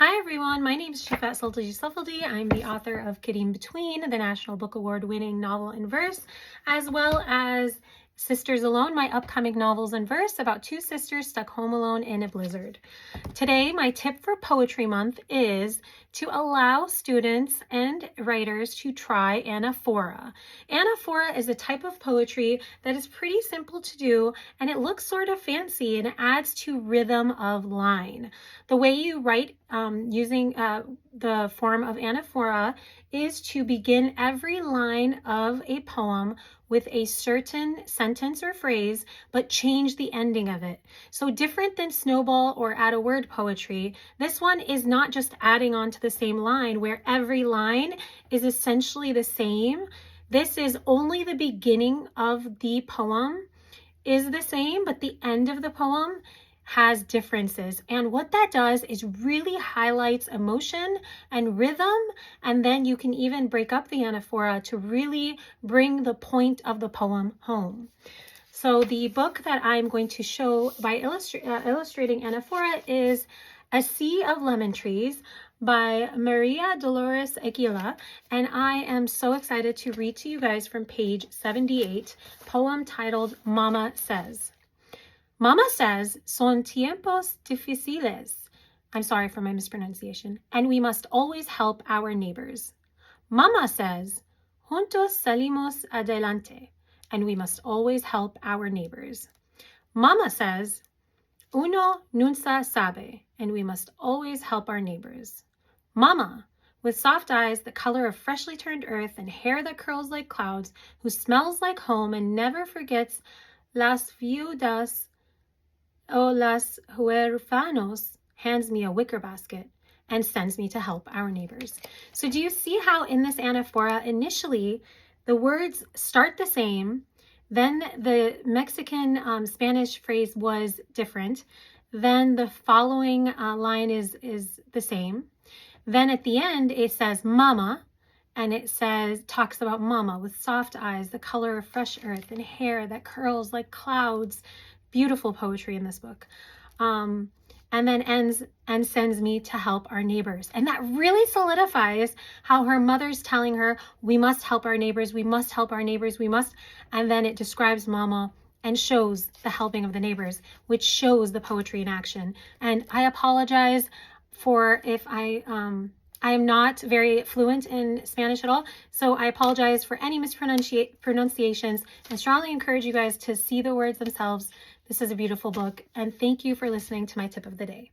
Hi everyone, my name is Shifa Saltagi Safadi. I'm the author of Kitty in Between, the National Book Award winning novel in verse, as well as Sisters Alone, my upcoming novels in verse about two sisters stuck home alone in a blizzard. Today, my tip for Poetry Month is to allow students and writers to try Anaphora. Anaphora is a type of poetry that is pretty simple to do, and it looks sort of fancy and adds to rhythm of line. The way you write using the form of Anaphora is to begin every line of a poem with a certain sentence or phrase, but change the ending of it. So different than Snowball or Add a Word poetry, this one is not just adding on to the same line where every line is essentially the same. This is only the beginning of the poem is the same, but the end of the poem has differences. And what that does is really highlights emotion and rhythm. And then you can even break up the anaphora to really bring the point of the poem home. So the book that I'm going to show by illustrating anaphora is A Sea of Lemon Trees by Maria Dolores Aguila, and I am so excited to read to you guys from page 78, poem titled Mama Says. Mama says, son tiempos difíciles. I'm sorry for my mispronunciation. And we must always help our neighbors. Mama says, juntos salimos adelante. And we must always help our neighbors. Mama says, uno nunca sabe. And we must always help our neighbors. Mama, with soft eyes the color of freshly turned earth and hair that curls like clouds, who smells like home and never forgets las viudas o las huérfanos, hands me a wicker basket and sends me to help our neighbors. So do you see how in this anaphora, initially, the words start the same, then the Mexican Spanish phrase was different, then the following line is the same. Then at the end, it says mama, and it talks about mama with soft eyes, the color of fresh earth, and hair that curls like clouds. Beautiful poetry in this book. And then ends and sends me to help our neighbors. And that really solidifies how her mother's telling her, we must help our neighbors, we must help our neighbors, we must. And then it describes mama and shows the helping of the neighbors, which shows the poetry in action. And I apologize for if I am not very fluent in Spanish at all, so I apologize for any mispronunciations and strongly encourage you guys to see the words themselves. This is a beautiful book, and thank you for listening to my tip of the day.